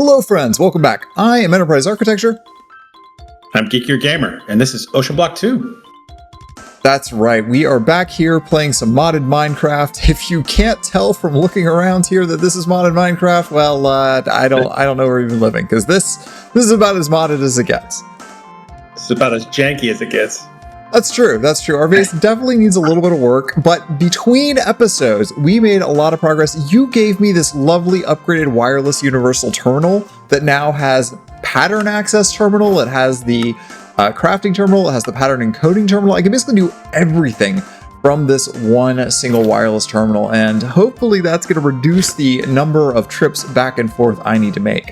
Hello friends, welcome back. I am Enterprise Architecture. I'm Geek, your gamer, and this is Oceanblock 2. That's right, we are back here playing some modded Minecraft. If you can't tell from looking around here that this is modded Minecraft, well, I don't know where we're even living, because this is about as modded as it gets. It's about as janky as it gets. That's true. Our base definitely needs a little bit of work, but between episodes, we made a lot of progress. You gave me this lovely upgraded wireless universal terminal that now has pattern access terminal. It has the crafting terminal. It has the pattern encoding terminal. I can basically do everything from this one single wireless terminal, and hopefully that's going to reduce the number of trips back and forth I need to make.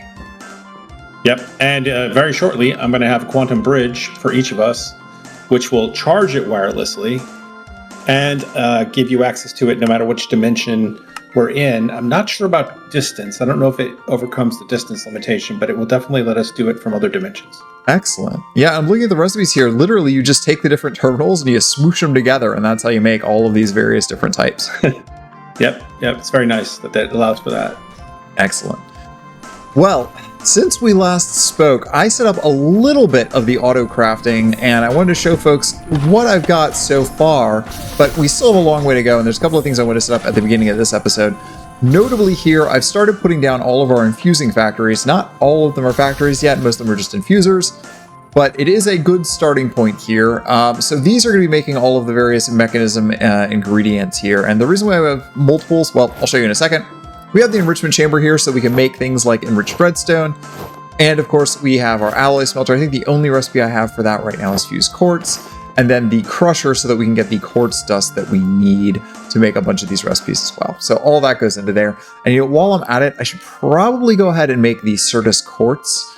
Yep, and very shortly, I'm going to have a quantum bridge for each of us, which will charge it wirelessly and give you access to it no matter which dimension we're in. I'm not sure about distance. I don't know if it overcomes the distance limitation, but it will definitely let us do it from other dimensions. Excellent. Yeah, I'm looking at the recipes here. Literally, you just take the different terminals and you smoosh them together, and that's how you make all of these various different types. Yep, it's very nice that allows for that. Excellent. Well, since we last spoke, I set up a little bit of the auto-crafting, and I wanted to show folks what I've got so far, but we still have a long way to go, and there's a couple of things I want to set up at the beginning of this episode. Notably here, I've started putting down all of our infusing factories. Not all of them are factories yet, most of them are just infusers, but it is a good starting point here. So these are going to be making all of the various Mekanism ingredients here, and the reason why I have multiples, well, I'll show you in a second. We have the enrichment chamber here so we can make things like enriched redstone. And of course, we have our alloy smelter. I think the only recipe I have for that right now is fused quartz. And then the crusher so that we can get the quartz dust that we need to make a bunch of these recipes as well. So all that goes into there. And while I'm at it, I should probably go ahead and make the Certus quartz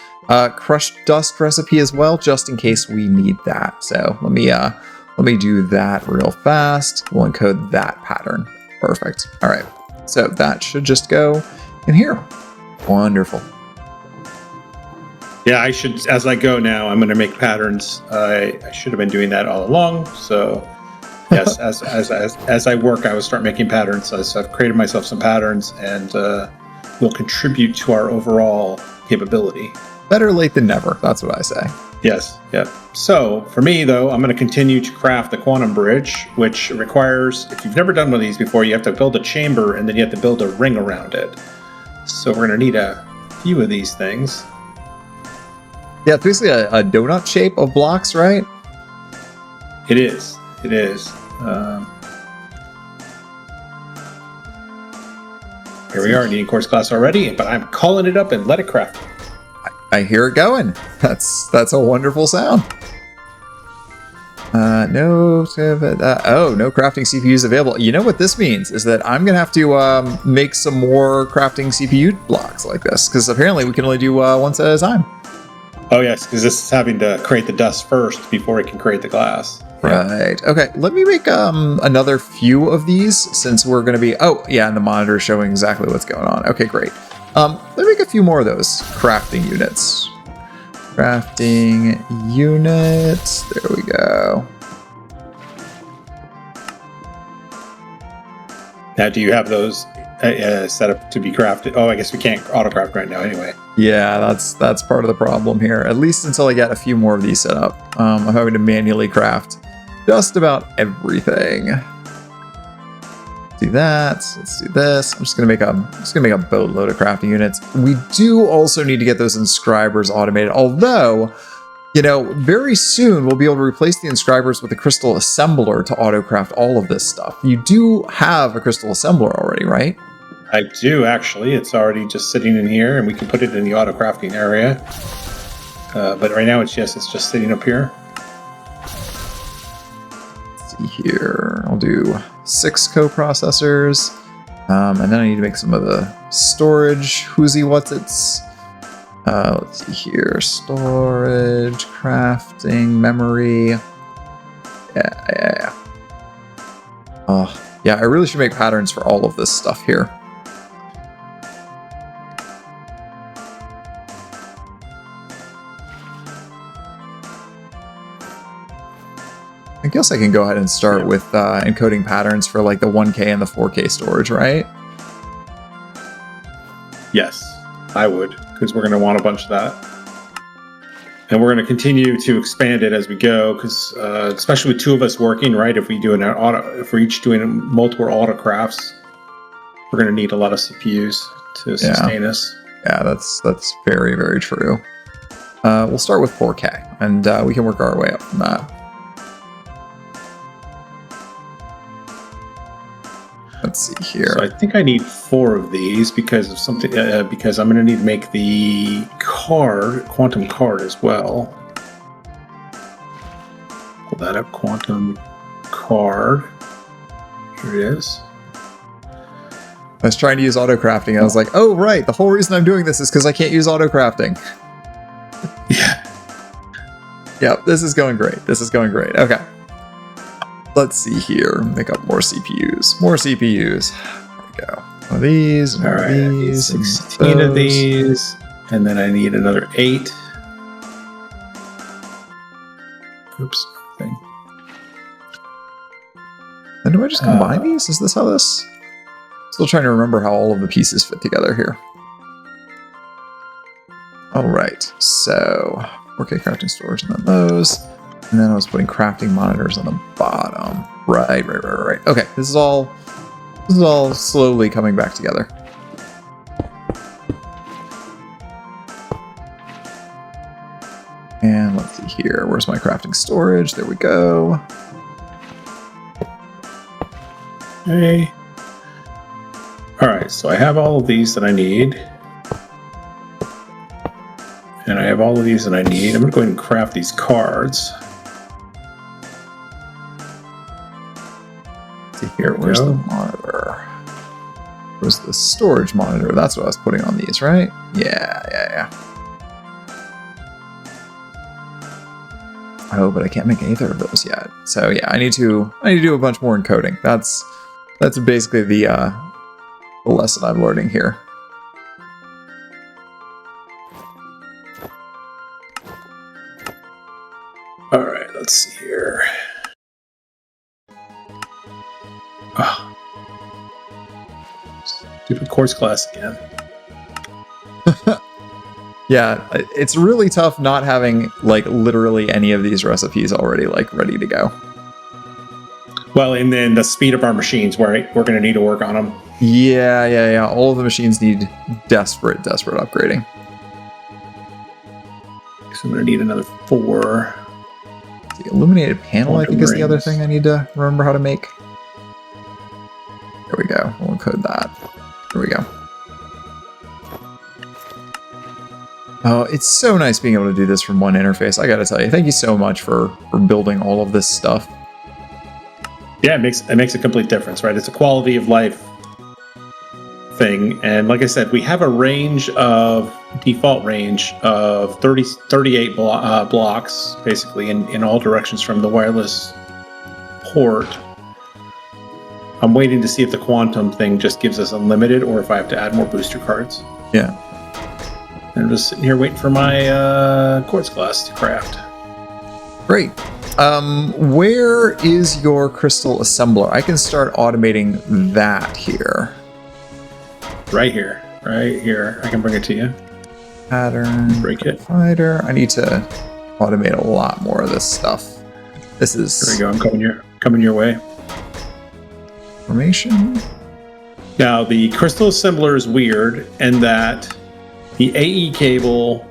crushed dust recipe as well, just in case we need that. So let me do that real fast. We'll encode that pattern. Perfect. All right. So that should just go in here. Wonderful. Yeah, I should, as I go now, I'm going to make patterns. I should have been doing that all along. So yes, as I work, I will start making patterns. So I've created myself some patterns, and will contribute to our overall capability. Better late than never. That's what I say. Yes. Yep. So for me, though, I'm going to continue to craft the quantum bridge, which requires, if you've never done one of these before, you have to build a chamber and then you have to build a ring around it. So we're going to need a few of these things. Yeah, it's basically a donut shape of blocks, right? It is. It is. Here we are, needing quartz glass already, but I'm calling it up and let it craft. I hear it going. That's a wonderful sound. No crafting CPUs available. You know what this means is that I'm gonna have to make some more crafting CPU blocks like this, because apparently we can only do one set at a time. Oh yes, because this is having to create the dust first before it can create the glass. Right. Okay. Let me make another few of these, since we're gonna be. Oh yeah, and the monitor is showing exactly what's going on. Okay, great. Let me make a few more of those crafting units. Crafting units. There we go. Now, do you have those set up to be crafted? Oh, I guess we can't autocraft right now anyway. Yeah, that's part of the problem here. At least until I get a few more of these set up. I'm having to manually craft just about everything. Do that. Let's do this. I'm just gonna make a boatload of crafting units. We do also need to get those inscribers automated, although, very soon we'll be able to replace the inscribers with a crystal assembler to autocraft all of this stuff. You do have a crystal assembler already, right? I do, actually. It's already just sitting in here, and we can put it in the autocrafting area. But right now it's just sitting up here. Let's see here. I'll do 6 co-processors, and then I need to make some of the storage whoozy what's-its. Let's see here. Storage, crafting, memory. Yeah. Oh, yeah, I really should make patterns for all of this stuff here. I guess I can go ahead and start with encoding patterns for like the 1K and the 4K storage, right? Yes, I would. because we're going to want a bunch of that. And we're going to continue to expand it as we go, because especially with two of us working, right? If we're each doing multiple autocrafts, we're going to need a lot of CPUs to sustain us. Yeah, that's very, very true. We'll start with 4K, and we can work our way up from that. Let's see here. So I think I need 4 of these because of something. Because I'm going to need to make the quantum card as well. Pull that up, quantum card. Here it is. I was trying to use autocrafting. I was like, oh, right. The whole reason I'm doing this is because I can't use autocrafting. Yeah. Yep, this is going great. This is going great. Okay. Let's see here. Make up more CPUs. More CPUs. There we go. One of these, and one of these. 16 of these. And then I need another 8. Oops. Thing. And do I just combine these? Is this how this... Still trying to remember how all of the pieces fit together here. All right, so 4K crafting storage and then those. And then I was putting crafting monitors on the bottom. Right. Okay, this is all slowly coming back together. And let's see here. Where's my crafting storage? There we go. Okay. All right, so I have all of these that I need. And I have all of these that I need. I'm going to go ahead and craft these cards. Let's see here, where's the monitor? Where's the storage monitor? That's what I was putting on these, right? Yeah. Oh, but I can't make either of those yet. So yeah, I need to do a bunch more encoding. That's basically the lesson I'm learning here. All right, let's see here. Oh. Stupid quartz glass again. Yeah, it's really tough not having like literally any of these recipes already like ready to go. Well, and then the speed of our machines, right? We're going to need to work on them. Yeah. All of the machines need desperate upgrading. So I'm going to need another 4. The illuminated panel, I think, is the other thing I need to remember how to make. There we go. We'll encode that. There we go. Oh, it's so nice being able to do this from one interface. I gotta tell you, thank you so much for building all of this stuff. Yeah, it makes a complete difference, right? It's a quality of life thing. And like I said, we have a default range of 38 blocks, basically, in all directions from the wireless port. I'm waiting to see if the quantum thing just gives us unlimited or if I have to add more booster cards. Yeah. And I'm just sitting here waiting for my quartz glass to craft. Great. Where is your crystal assembler? I can start automating that here. Right here. I can bring it to you. Pattern. Break it. Provider. I need to automate a lot more of this stuff. This is... There we go. I'm coming your way. Formation. Now, the crystal assembler is weird in that the AE cable,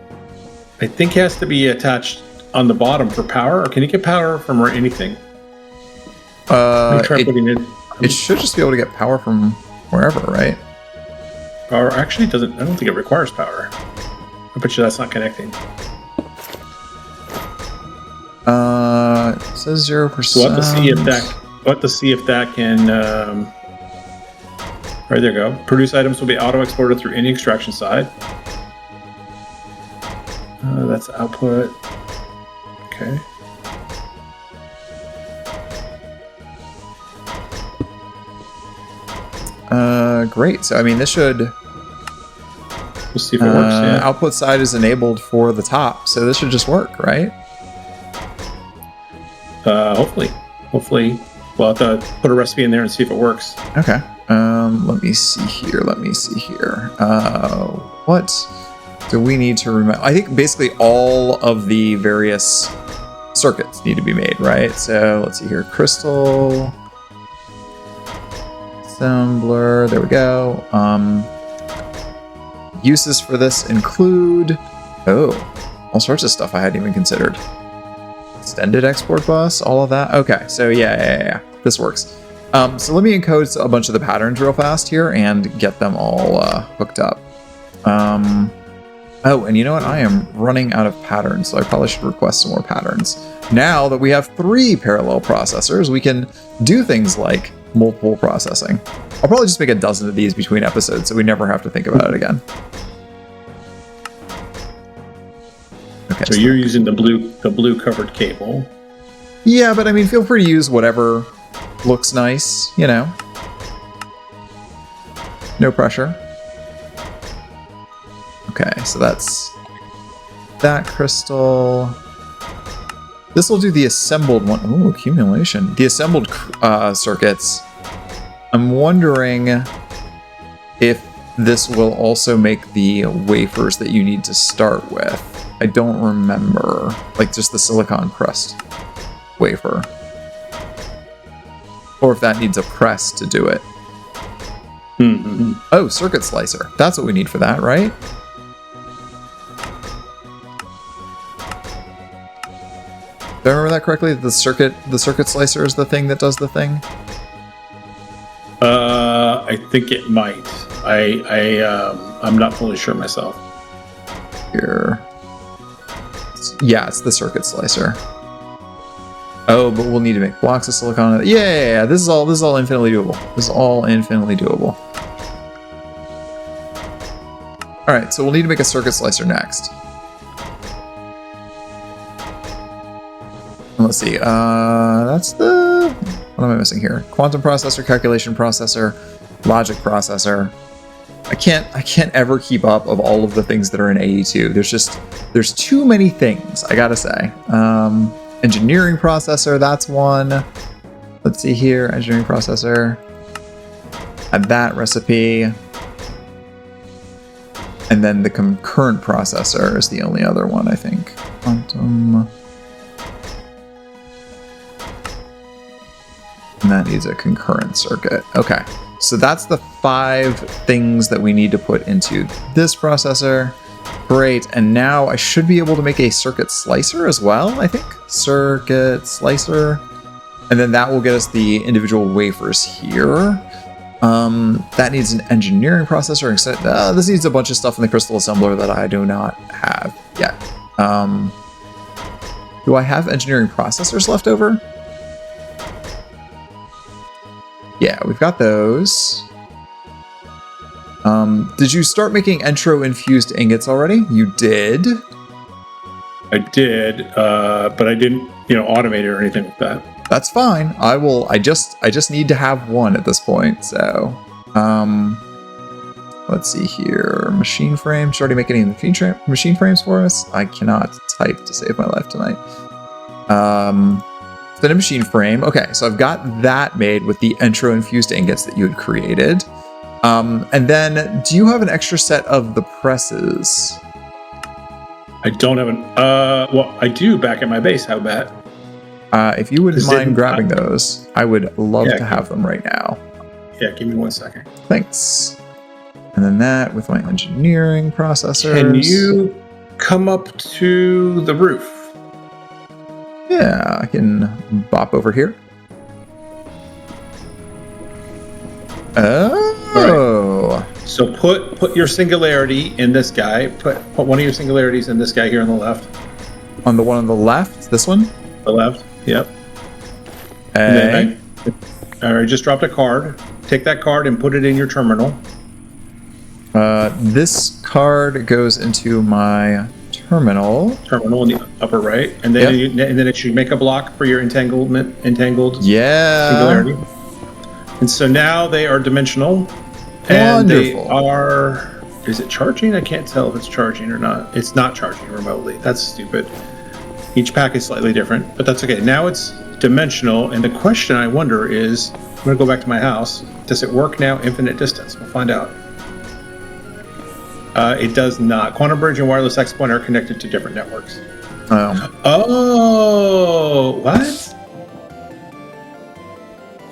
I think, has to be attached on the bottom for power, or can you get power from anything? It should just be able to get power from wherever, right? Or actually, I don't think it requires power. I bet you that's not connecting. It says 0%. So we'll have to see if that can. Right, there you go. Produce items will be auto exported through any extraction side. That's output. Okay. Great. So I mean, this should. We'll see if it works. Yeah. Output side is enabled for the top, so this should just work, right? Hopefully. We'll have to put a recipe in there and see if it works. Okay. Let me see here. What do we need to remember? I think basically all of the various circuits need to be made, right? So let's see here. Crystal assembler. There we go. Uses for this include all sorts of stuff I hadn't even considered. Extended export bus, all of that. Okay, so yeah. This works. So let me encode a bunch of the patterns real fast here and get them all hooked up. Oh, and you know what? I am running out of patterns, so I probably should request some more patterns. Now that we have 3 parallel processors, we can do things like multiple processing. I'll probably just make a dozen of these between episodes, so we never have to think about it again. Okay, so you're using the blue covered cable. Yeah, but I mean, feel free to use whatever looks nice, you know. No pressure. Okay, so that's that crystal. This will do the assembled one. Ooh, accumulation. The assembled circuits. I'm wondering if this will also make the wafers that you need to start with. I don't remember. Like just the silicon crust wafer. Or if that needs a press to do it. Mm-hmm. Oh, circuit slicer. That's what we need for that, right? Do I remember that correctly? The circuit slicer is the thing that does the thing? I think it might. I'm not fully sure myself. Here. Yeah, it's the circuit slicer. Oh, but we'll need to make blocks of silicon. Yeah. This is all infinitely doable. This is all infinitely doable. All right, so we'll need to make a circuit slicer next. Let's see. That's the. What am I missing here? Quantum processor, calculation processor, logic processor. I can't ever keep up of all of the things that are in AE2. There's too many things, I gotta say. Engineering processor, that's one. Let's see here, engineering processor. Add that recipe. And then the concurrent processor is the only other one, I think. Quantum. And that needs a concurrent circuit. Okay, so that's the 5 things that we need to put into this processor. Great, and now I should be able to make a circuit slicer as well, I think. Circuit slicer. And then that will get us the individual wafers here. That needs an engineering processor. This needs a bunch of stuff in the crystal assembler that I do not have yet. Do I have engineering processors left over? Yeah, we've got those. Did you start making Entro infused ingots already? You did. I did, but I didn't, automate it or anything like that. That's fine. I just need to have one at this point. So, let's see here. Machine frame. Should already make any machine frames for us? I cannot type to save my life tonight. Then a machine frame. Okay, so I've got that made with the Entro infused ingots that you had created. And then, do you have an extra set of the presses? I don't have an. Well, I do back at my base. How about? If you wouldn't mind grabbing those, I would love to have them right now. Yeah, give me 1 second. Thanks. And then that with my engineering processors. Can you come up to the roof? Yeah, I can bop over here. Oh. Right. So put your singularity in this guy. Put one of your singularities in this guy here on the left. On the one on the left? This one? The left. Yep. Hey. I just dropped a card. Take that card and put it in your terminal. This card goes into my terminal in the upper right, and then and then it should make a block for your entangled singularity. And so now they are dimensional, and they are. Is it charging? I can't tell if it's charging or not. It's not charging remotely. That's stupid. Each pack is slightly different, but that's okay. Now it's dimensional, and the question I wonder is, I'm going to go back to my house. Does it work now? Infinite distance. We'll find out. It does not. Quantum Bridge and wireless access point are connected to different networks. Oh, what?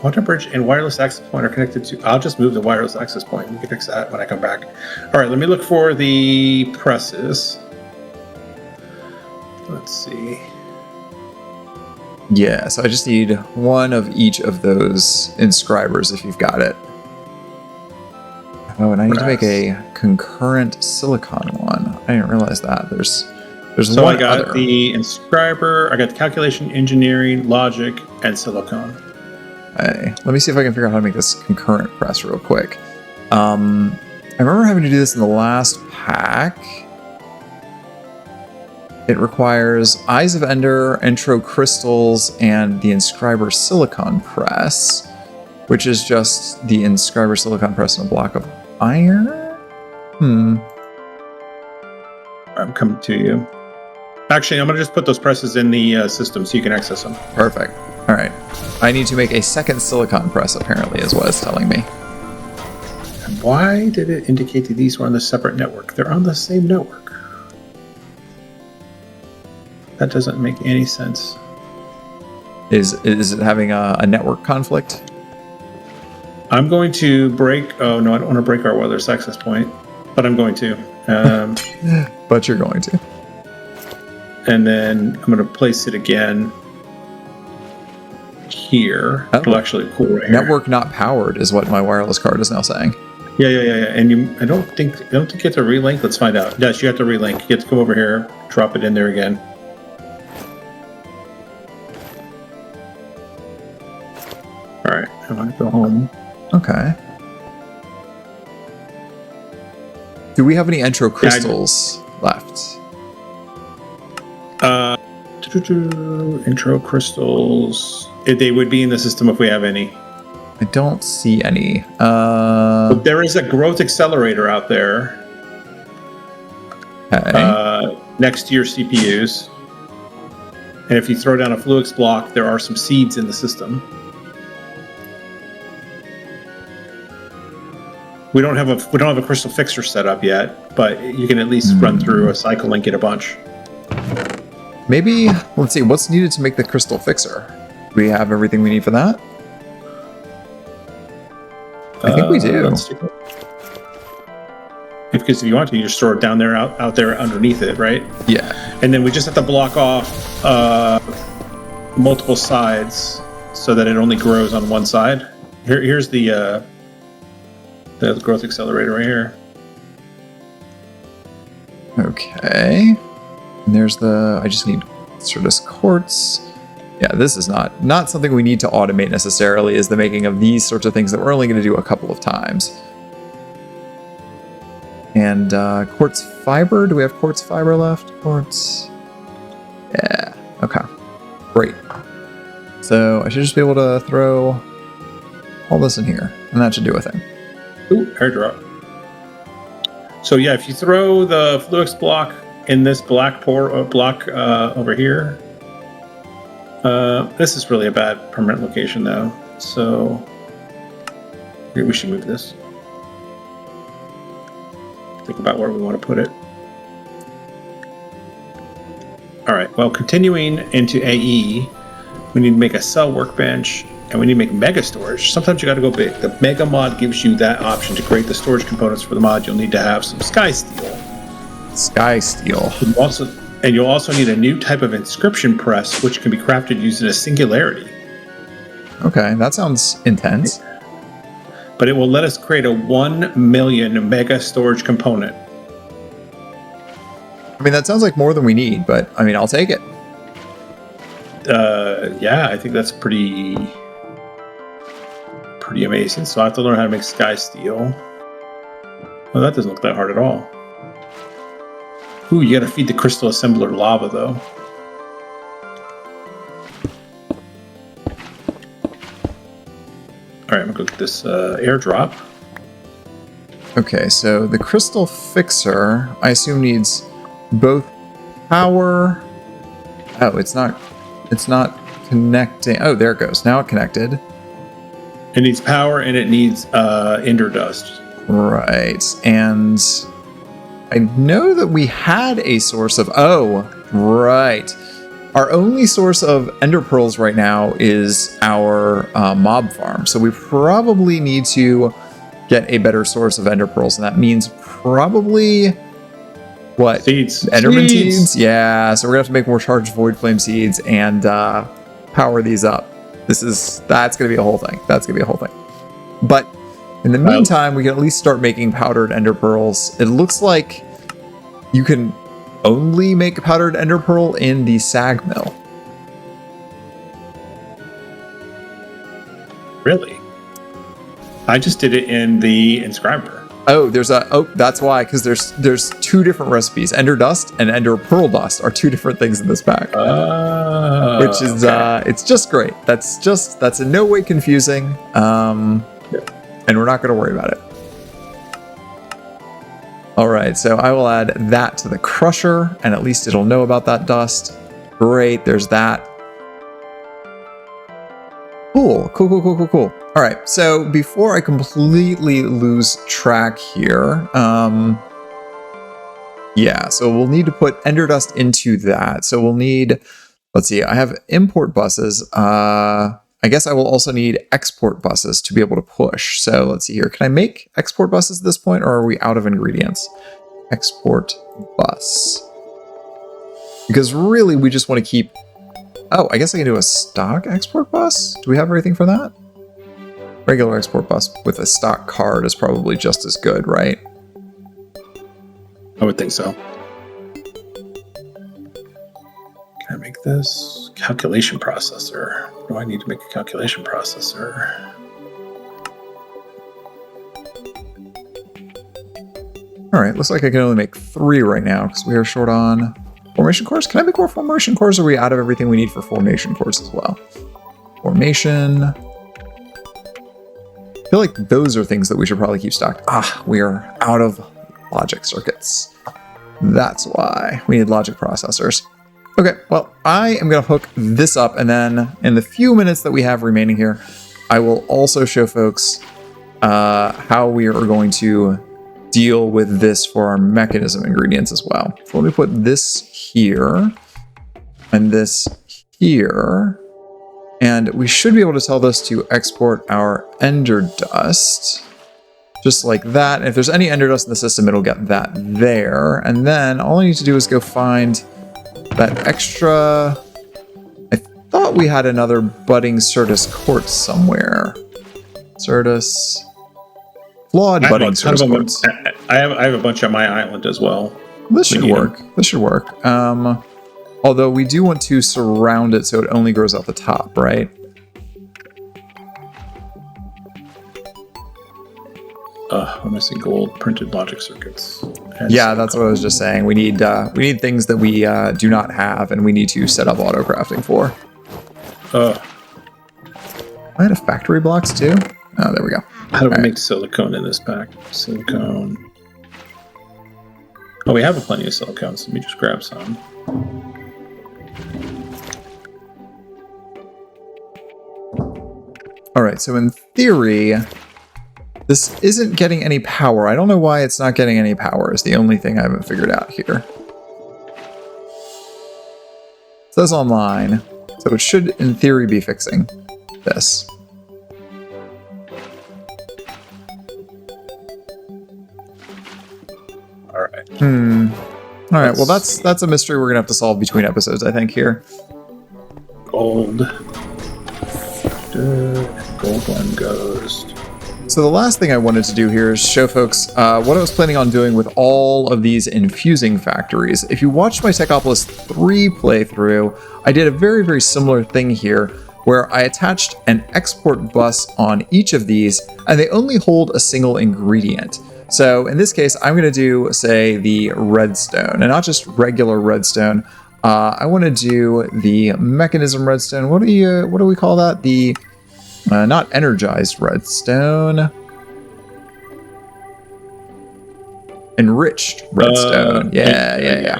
Quantum Bridge and wireless access point are connected to... I'll just move the wireless access point. We can fix that when I come back. All right, let me look for the presses. Let's see. Yeah, so I just need one of each of those inscribers if you've got it. Oh, and I need to make a concurrent silicon one. I didn't realize that. There's so one I got other. the inscriber, I got the calculation, engineering, logic, and silicon. Okay, let me see if I can figure out how to make this concurrent press real quick. I remember having to do this in the last pack. It requires Eyes of Ender, Intro Crystals, and the Inscriber Silicon Press, which is just the Inscriber Silicon Press and a block of iron? I'm coming to you. Actually, I'm going to just put those presses in the system so you can access them. Perfect. All right. I need to make a second silicon press, apparently, is what it's telling me. And why did it indicate that these were on the separate network? They're on the same network. That doesn't make any sense. Is it having a network conflict? I'm going to break... Oh, no, I don't want to break our wireless access point, but I'm going to. But you're going to. And then I'm going to place it again here. Oh. It'll actually cool right here. Network not powered is what my wireless card is now saying. Yeah. And I don't think you have to relink. Let's find out. Yes, you have to relink. You have to come over here, drop it in there again. All right, I'm going to go home. Okay. Do we have any intro crystals left? Intro crystals. They would be in the system if we have any. I don't see any. But there is a growth accelerator out there. Okay. Next to your CPUs. And if you throw down a Fluix block, there are some seeds in the system. We don't have a crystal fixer set up yet, but you can at least run through a cycle and get a bunch. Maybe, let's see, what's needed to make the crystal fixer? Do we have everything we need for that? I think we do. Because if you want to, you just store it down there, out there underneath it, right? Yeah. And then we just have to block off multiple sides so that it only grows on one side. Here's the growth accelerator right here. Okay. And there's I just need Certus quartz. Yeah, this is not something we need to automate necessarily, is the making of these sorts of things that we're only going to do a couple of times. And quartz fiber, do we have quartz fiber left? Quartz. Yeah, okay. Great. So I should just be able to throw all this in here, and that should do a thing. Ooh, airdrop. So yeah, if you throw the Fluix block in this black block over here, this is really a bad permanent location though. So we should move this. Think about where we want to put it. All right, well, continuing into AE, we need to make a cell workbench, and we need to make mega storage. Sometimes you got to go big. The mega mod gives you that option to create the storage components for the mod. You'll need to have some sky steel. Sky steel. You'll also need a new type of inscription press, which can be crafted using a singularity. Okay, that sounds intense. But it will let us create a 1 million mega storage component. I mean, that sounds like more than we need, but I mean, I'll take it. Yeah, I think that's pretty amazing. So I have to learn how to make sky steel. Well, that doesn't look that hard at all. Ooh, you gotta feed the crystal assembler lava though. All right, I'm gonna go get this airdrop. Okay, so the crystal fixer, I assume, needs both power. Oh, it's not connecting. Oh, there it goes. Now it connected. It needs power and it needs ender dust. Right, and I know that we had a source of... Oh, right. Our only source of ender pearls right now is our mob farm. So we probably need to get a better source of ender pearls. And that means probably... What? Seeds. Enderman seeds? Yeah, so we're going to have to make more charged void flame seeds and power these up. That's going to be a whole thing. That's going to be a whole thing. But in the meantime, we can at least start making powdered ender pearls. It looks like you can only make a powdered ender pearl in the sag mill. Really? I just did it in the inscriber. Oh, that's why, because there's two different recipes. Ender dust and ender pearl dust are two different things in this pack. Which is it's just great. That's in no way confusing. And we're not going to worry about it. All right, so I will add that to the crusher, and at least it'll know about that dust. Great, there's that. Cool. All right, so before I completely lose track here, yeah, so we'll need to put ender dust into that. So we'll need, let's see, I have import buses. I guess I will also need export buses to be able to push. So let's see here. Can I make export buses at this point, or are we out of ingredients? Export bus. Because really, we just want to keep... Oh, I guess I can do a stock export bus? Do we have everything for that? Regular export bus with a stock card is probably just as good, right? I would think so. Can I make this? Calculation processor. What do I need to make a calculation processor? All right, looks like I can only make 3 right now because we are short on formation cores. Can I make more formation cores, or are we out of everything we need for formation cores as well? Formation. I feel like those are things that we should probably keep stocked. We are out of logic circuits. That's why we need logic processors. Okay, well, I am going to hook this up, and then in the few minutes that we have remaining here, I will also show folks how we are going to deal with this for our mechanism ingredients as well. So let me put this here and this here, and we should be able to tell this to export our ender dust. Just like that. And if there's any ender dust in the system, it'll get that there. And then all I need to do is go find that extra... I thought we had another budding Certus quartz somewhere. Certus... Flawed budding Certus quartz. I have a bunch on my island as well. This should work. This should work. Although we do want to surround it so it only grows out the top, right? I'm missing gold printed logic circuits. Yeah, that's what I was just saying. We need things that we do not have, and we need to set up auto-crafting for. I had a factory blocks too. Oh, there we go. How do we make silicone in this pack? Silicone. Oh, we have plenty of silicone, so let me just grab some. All right, so in theory, this isn't getting any power. I don't know why it's not getting any power is the only thing I haven't figured out here. It says online, so it should, in theory, be fixing this. All right. All right, well, that's a mystery we're going to have to solve between episodes, I think, here. Gold. Gold one goes. So the last thing I wanted to do here is show folks what I was planning on doing with all of these infusing factories. If you watched my Techopolis 3 playthrough, I did a very, very similar thing here where I attached an export bus on each of these, and they only hold a single ingredient. So in this case, I'm going to do, say, the redstone, and not just regular redstone. I want to do the mechanism redstone. What do we call that? The not energized redstone. Enriched redstone. Yeah.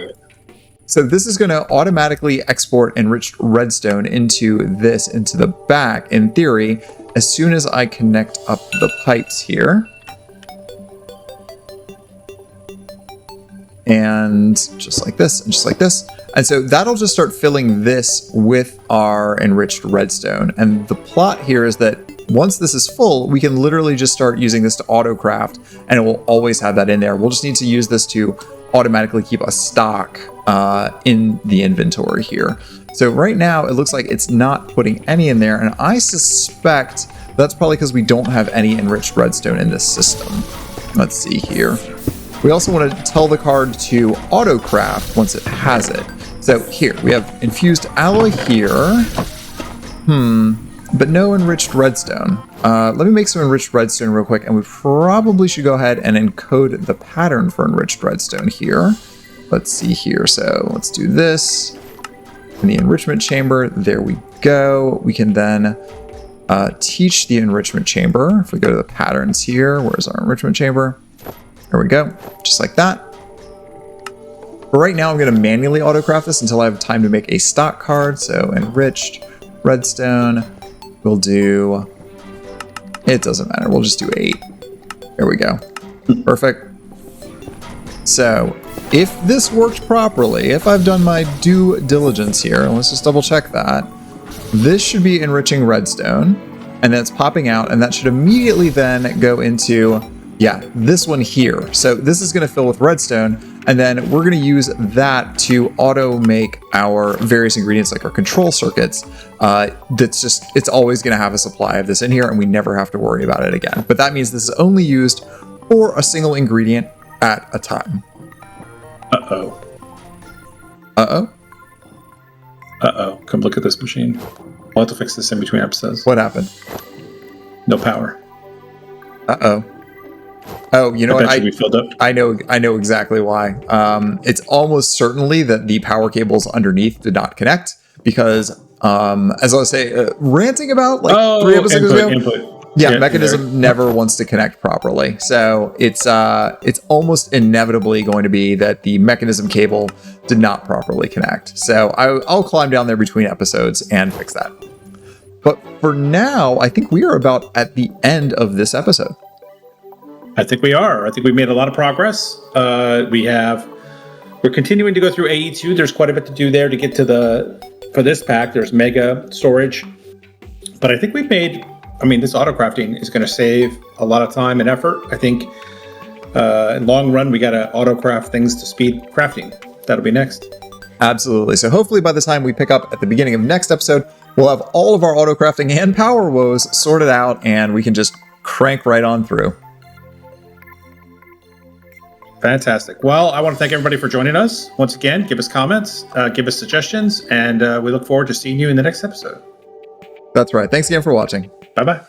So this is going to automatically export enriched redstone into the back, in theory, as soon as I connect up the pipes here. and just like this, and just like this. And so that'll just start filling this with our enriched redstone. And the plot here is that once this is full, we can literally just start using this to auto-craft, and it will always have that in there. We'll just need to use this to automatically keep a stock in the inventory here. So right now, it looks like it's not putting any in there, and I suspect that's probably because we don't have any enriched redstone in this system. Let's see here. We also want to tell the card to auto-craft once it has it. So here, we have infused alloy here. But no enriched redstone. Let me make some enriched redstone real quick, and we probably should go ahead and encode the pattern for enriched redstone here. Let's see here. So let's do this. In the enrichment chamber, there we go. We can then teach the enrichment chamber. If we go to the patterns here, where's our enrichment chamber? There we go, just like that. For right now, I'm going to manually autocraft this until I have time to make a stock card. So enriched redstone, we'll do, it doesn't matter, we'll just do 8. There we go. Perfect. So if this worked properly, if I've done my due diligence here, let's just double check that. This should be enriching redstone, and then it's popping out, and that should immediately then go into, yeah, this one here. So this is going to fill with redstone, and then we're going to use that to auto make our various ingredients, like our control circuits. It's always going to have a supply of this in here, and we never have to worry about it again. But that means this is only used for a single ingredient at a time. Uh-oh. Uh-oh? Uh-oh. Come look at this machine. We'll have to fix this in between episodes. What happened? No power. Uh-oh. Oh, you know what? We filled up. I know exactly why. It's almost certainly that the power cables underneath did not connect because, as I was saying, ranting about like 3 episodes ago. Input. Yeah, Mechanism never wants to connect properly, so it's almost inevitably going to be that the Mechanism cable did not properly connect. So I'll climb down there between episodes and fix that. But for now, I think we are about at the end of this episode. I think we are. I think we've made a lot of progress. We're continuing to go through AE2. There's quite a bit to do there to get to for this pack. There's mega storage. But I think we've made, this autocrafting is going to save a lot of time and effort. I think in long run, we got to autocraft things to speed crafting. That'll be next. Absolutely. So hopefully by the time we pick up at the beginning of next episode, we'll have all of our autocrafting and power woes sorted out, and we can just crank right on through. Fantastic. Well, I want to thank everybody for joining us. Once again, give us comments, give us suggestions, and we look forward to seeing you in the next episode. That's right. Thanks again for watching. Bye-bye.